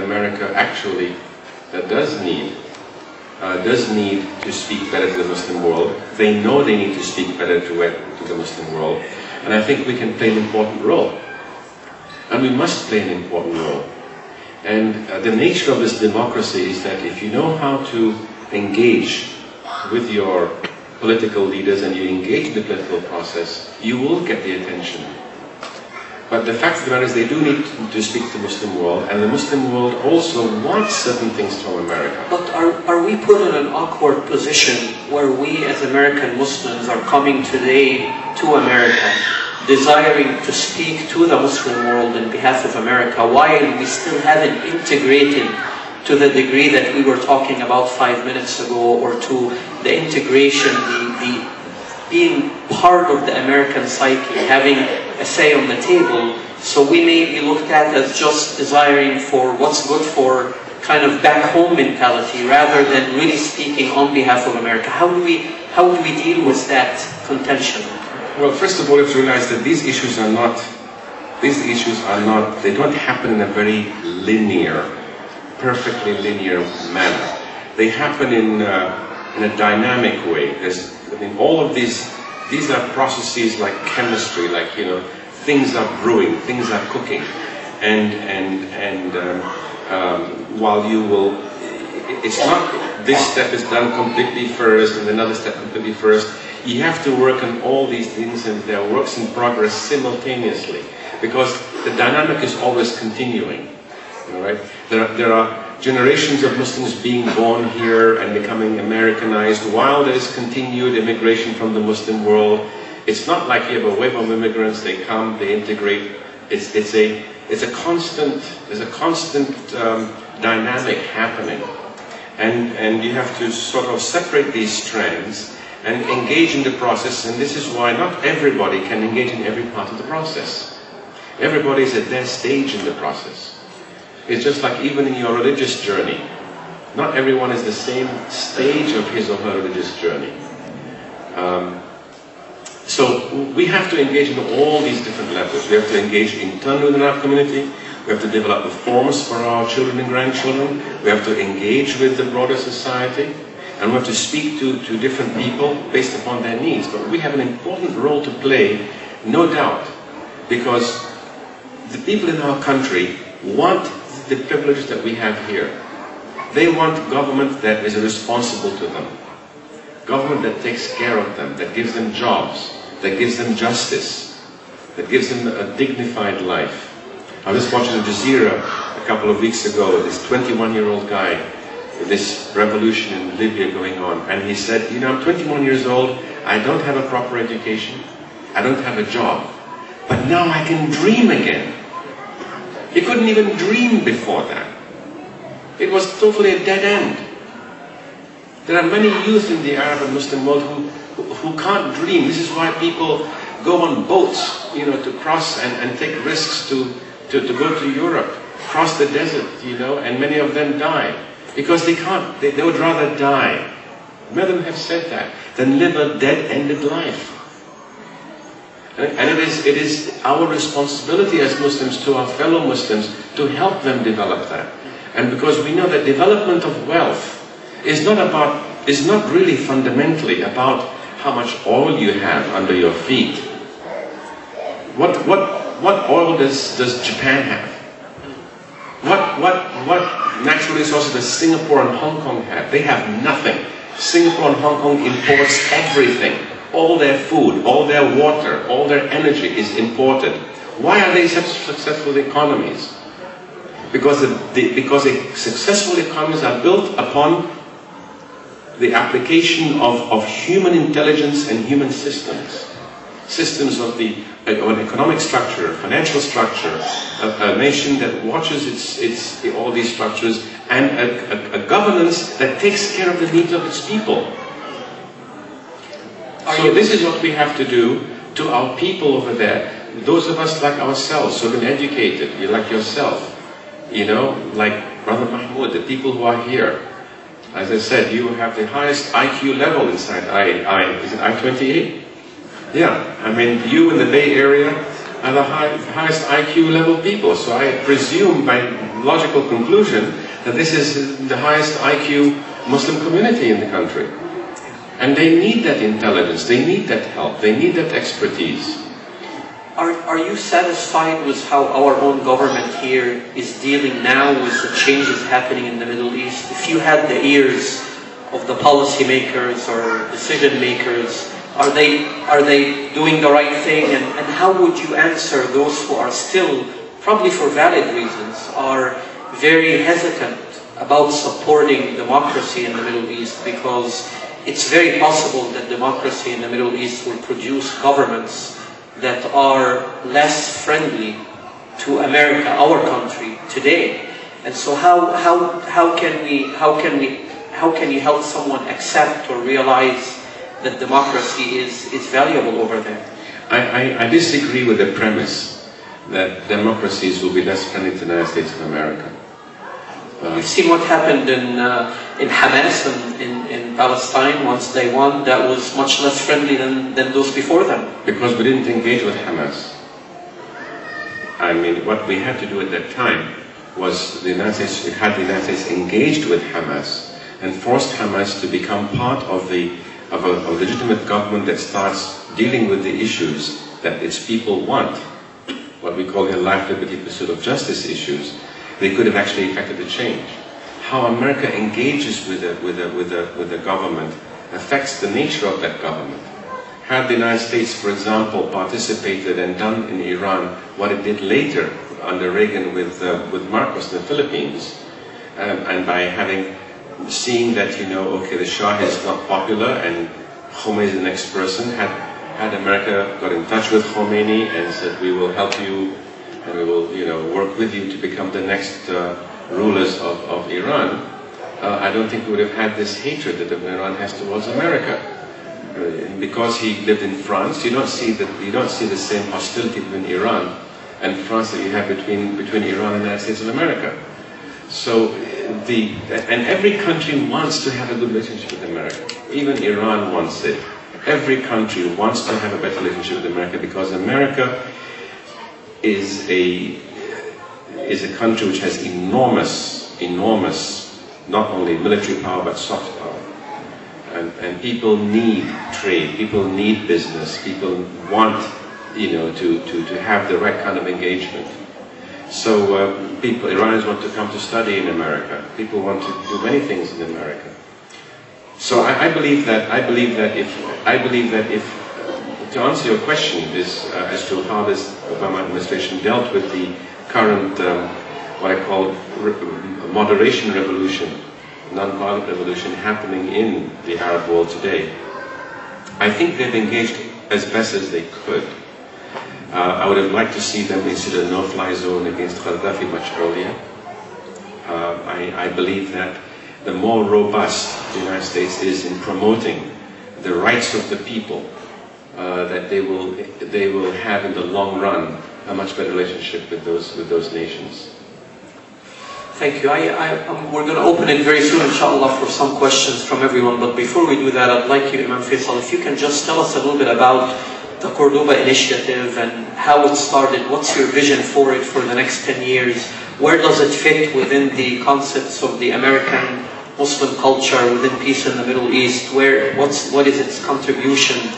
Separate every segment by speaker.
Speaker 1: America actually does need to speak better to the Muslim world. They know they need to speak better to the Muslim world, and I think we can play an important role, and we must play an important role. And the nature of this democracy is that if you know how to engage with your political leaders and you engage in the political process, you will get the attention. But the fact of the matter is they do need to speak to the Muslim world, and the Muslim world also wants certain things from America.
Speaker 2: But are we put in an awkward position where we as American Muslims are coming today to America, desiring to speak to the Muslim world on behalf of America, while we still haven't integrated to the degree that we were talking about 5 minutes ago, or to the integration, the being part of the American psyche, having a say on the table? So we may be looked at as just desiring for what's good for kind of back home mentality, rather than really speaking on behalf of America. How do we deal with that contention?
Speaker 1: Well, first of all, you have to realize that these issues are not, they don't happen in a very linear, perfectly linear manner. They happen in a dynamic way. All of these are processes like chemistry, like, things are brewing, things are cooking, and while you will, it's not this step is done completely first and another step completely first. You have to work on all these things, and there are works in progress simultaneously, because the dynamic is always continuing. Right? There are generations of Muslims being born here and becoming Americanized, while there is continued immigration from the Muslim world. It's not like you have a wave of immigrants, they come, they integrate. There's a constant dynamic happening, and you have to sort of separate these strands and engage in the process. And this is why not everybody can engage in every part of the process. Everybody is at their stage in the process. It's just like even in your religious journey, not everyone is the same stage of his or her religious journey. So we have to engage in all these different levels. We have to engage internally within our community. We have to develop reforms for our children and grandchildren. We have to engage with the broader society. And we have to speak to different people based upon their needs. But we have an important role to play, no doubt, because the people in our country want the privileges that we have here. They want government that is responsible to them. Government that takes care of them, that gives them jobs, that gives them justice, that gives them a dignified life. I was watching Al Jazeera a couple of weeks ago, this 21-year-old guy, with this revolution in Libya going on, and he said, I'm 21 years old, I don't have a proper education, I don't have a job, but now I can dream again. He couldn't even dream before that. It was totally a dead end. There are many youth in the Arab and Muslim world who can't dream. This is why people go on boats, to cross and take risks to go to Europe, cross the desert, and many of them die. Because they can't, they would rather die. Many of them have said that, than live a dead-ended life. And it is our responsibility as Muslims to our fellow Muslims to help them develop that. And because we know that development of wealth is not really fundamentally about how much oil you have under your feet. What oil does Japan have? What natural resources does Singapore and Hong Kong have? They have nothing. Singapore and Hong Kong imports everything. All their food, all their water, all their energy is imported. Why are they such successful economies? Because successful economies are built upon the application of human intelligence and human systems. Systems of an economic structure, a financial structure, a nation that watches all these structures, and a governance that takes care of the needs of its people. So this is what we have to do to our people over there. Those of us like ourselves, who have been educated, like yourself, like Brother Mahmoud, the people who are here. As I said, you have the highest IQ level inside is it I-28? Yeah, I mean, you in the Bay Area are the highest IQ level people. So I presume by logical conclusion that this is the highest IQ Muslim community in the country. And they need that intelligence, they need that help, they need that expertise.
Speaker 2: Are you satisfied with how our own government here is dealing now with the changes happening in the Middle East? If you had the ears of the policymakers or decision makers, are they doing the right thing? And how would you answer those who are still, probably for valid reasons, are very hesitant about supporting democracy in the Middle East, because it's very possible that democracy in the Middle East will produce governments that are less friendly to America, our country, today. And so how can you help someone accept or realize that democracy is valuable over there?
Speaker 1: I disagree with the premise that democracies will be less friendly to the United States of America.
Speaker 2: You've seen what happened in Hamas in Palestine once they won. That was much less friendly than those before them.
Speaker 1: Because we didn't engage with Hamas. I mean, what we had to do at that time was the United States engaged with Hamas and forced Hamas to become part of a legitimate government that starts dealing with the issues that its people want, what we call the life, liberty, pursuit of justice issues. They could have actually effected a change. How America engages with the government affects the nature of that government. Had the United States, for example, participated and done in Iran what it did later under Reagan with Marcos in the Philippines, and by seeing that, okay, the Shah is not popular and Khomeini is the next person, had America got in touch with Khomeini and said, we will help you and we will, work with you to become the next rulers of Iran, I don't think we would have had this hatred that Iran has towards America. Because he lived in France, you don't see the same hostility between Iran and France that you have between Iran and the United States of America. So and every country wants to have a good relationship with America. Even Iran wants it. Every country wants to have a better relationship with America, because America is a country which has enormous, not only military power but soft power. And people need trade, people need business, people want, to have the right kind of engagement. So Iranians want to come to study in America. People want to do many things in America. So I believe that if to answer your question as to how this Obama administration dealt with the current, what I call moderation revolution, non-violent revolution happening in the Arab world today, I think they've engaged as best as they could. I would have liked to see them institute a no-fly zone against Gaddafi much earlier. I believe that the more robust the United States is in promoting the rights of the people, that they will have in the long run a much better relationship with those nations.
Speaker 2: Thank you. We're going to open it very soon, inshallah, for some questions from everyone. But before we do that, I'd like you, Imam Feisal, if you can just tell us a little bit about the Cordoba initiative and how it started. What's your vision for it for the next 10 years? Where does it fit within the concepts of the American Muslim culture, within peace in the Middle East? What is its contribution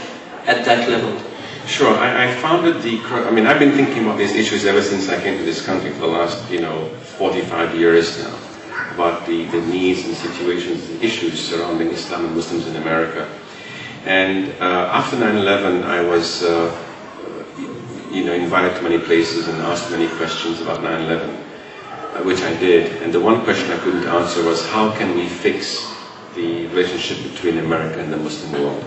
Speaker 2: at that level?
Speaker 1: Sure. I founded I've been thinking about these issues ever since I came to this country for the last, 45 years now, about the needs and situations and issues surrounding Islam and Muslims in America. And after 9/11, I was, invited to many places and asked many questions about 9/11, which I did. And the one question I couldn't answer was, how can we fix the relationship between America and the Muslim world?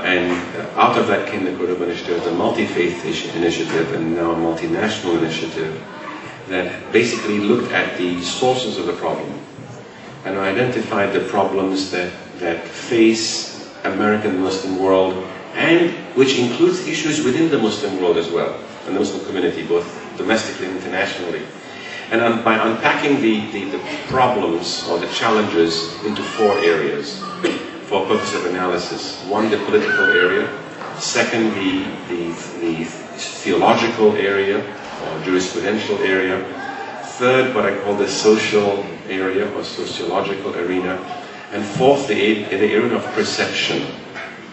Speaker 1: And out of that came the Cordoba Initiative, the multi-faith initiative, and now a multinational initiative that basically looked at the sources of the problem and identified the problems that face American Muslim world, and which includes issues within the Muslim world as well, and the Muslim community, both domestically and internationally. And by unpacking the problems or the challenges into 4 areas for purpose of analysis. 1, the political area. 2nd, the theological area or jurisprudential area. Third, what I call the social area or sociological arena. And fourth, the area of perception,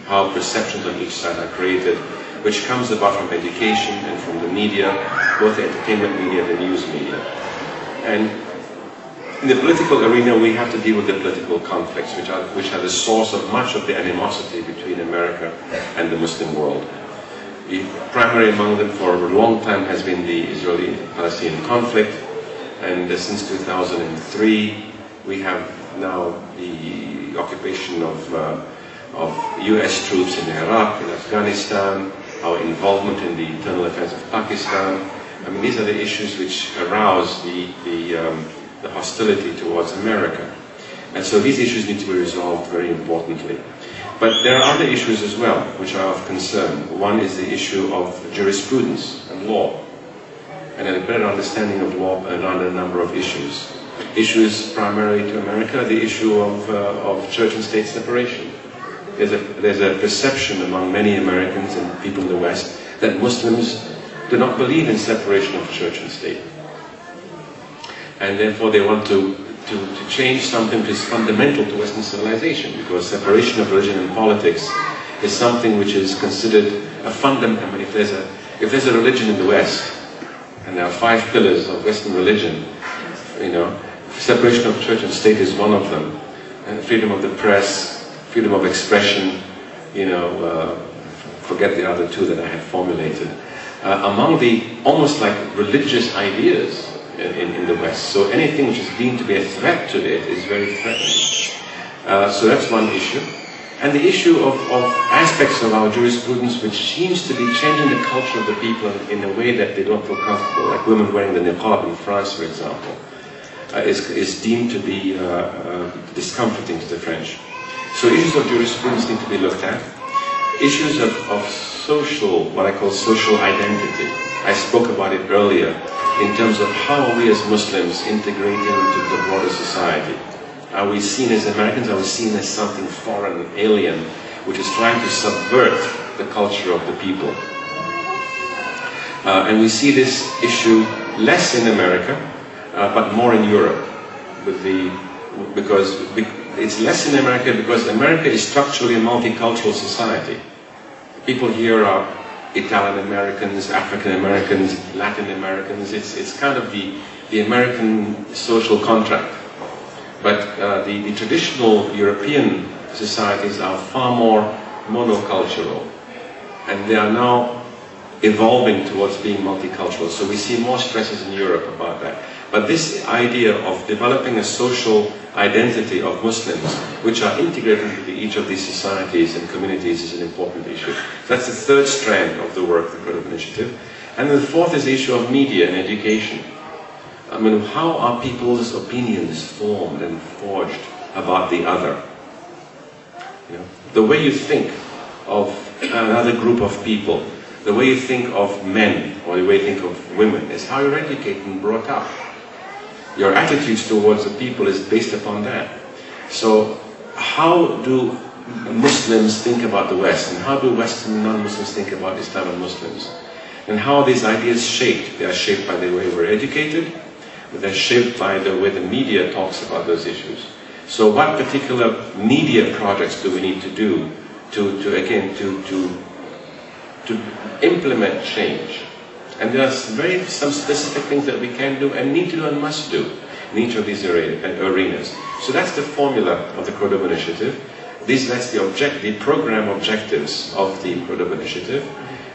Speaker 1: how perceptions on each side are created, which comes about from education and from the media, both the entertainment media and the news media. And in the political arena, we have to deal with the political conflicts, which are the source of much of the animosity between America and the Muslim world. The primary among them for a long time has been the Israeli-Palestinian conflict, and since 2003, we have now the occupation of US troops in Iraq, in Afghanistan, our involvement in the internal affairs of Pakistan. I mean, these are the issues which arouse the hostility towards America. And so these issues need to be resolved very importantly. But there are other issues as well, which are of concern. One is the issue of jurisprudence and law, and a better understanding of law around a number of issues. Issues primarily to America, the issue of church and state separation. There's a perception among many Americans and people in the West that Muslims do not believe in separation of church and state. And therefore they want to change something which is fundamental to Western civilization, because separation of religion and politics is something which is considered a fundamental. I mean, if there's a religion in the West, and there are 5 pillars of Western religion, you know, separation of church and state is one of them, and freedom of the press, freedom of expression, you know, forget the other 2 that I had formulated. Among the almost like religious ideas in the West. So anything which is deemed to be a threat to it is very threatening. So that's one issue. And the issue of aspects of our jurisprudence which seems to be changing the culture of the people in a way that they don't feel comfortable, like women wearing the niqab in France, for example, is deemed to be discomforting to the French. So issues of jurisprudence need to be looked at. Issues of social, what I call social identity. I spoke about it earlier in terms of how are we as Muslims integrating into the broader society. Are we seen as Americans? Are we seen as something foreign, alien, which is trying to subvert the culture of the people? And we see this issue less in America, but more in Europe, because it's less in America because America is structurally a multicultural society. People here are Italian Americans, African Americans, Latin Americans. It's kind of the American social contract. But the traditional European societies are far more monocultural, and they are now evolving towards being multicultural. So we see more stresses in Europe about that. But this idea of developing a social identity of Muslims, which are integrated into each of these societies and communities, is an important issue. That's the third strand of the work, the Code of Initiative. And the fourth is the issue of media and education. I mean, how are people's opinions formed and forged about the other? You know, the way you think of another group of people, the way you think of men, or the way you think of women, is how you're educated and brought up. Your attitudes towards the people is based upon that. So how do Muslims think about the West, and how do Western non-Muslims think about Islam and Muslims? And how are these ideas shaped? They are shaped by the way we're educated, they're shaped by the way the media talks about those issues. So what particular media projects do we need to do to implement change? And there are some specific things that we can do and need to do and must do in each of these arenas. So that's the formula of the Code of Initiative. That's the program objectives of the Code of Initiative.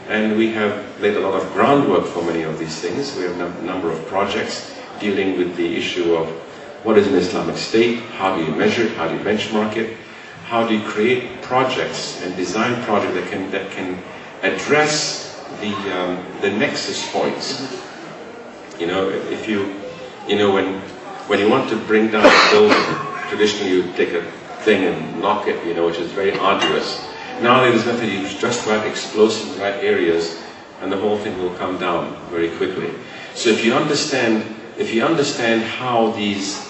Speaker 1: And we have laid a lot of groundwork for many of these things. We have a number of projects dealing with the issue of what is an Islamic state, how do you measure it, how do you benchmark it, how do you create projects and design projects that can address the nexus points. You know, when you want to bring down a building, traditionally you take a thing and knock it, you know, which is very arduous. Now there's nothing, you just right explosives in the right areas, and the whole thing will come down very quickly. So if you understand how these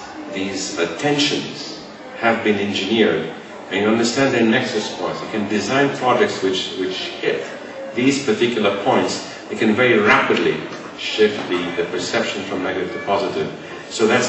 Speaker 1: tensions have been engineered, and you understand their nexus points, you can design projects which hit these particular points. They can very rapidly shift the perception from negative to positive. So that's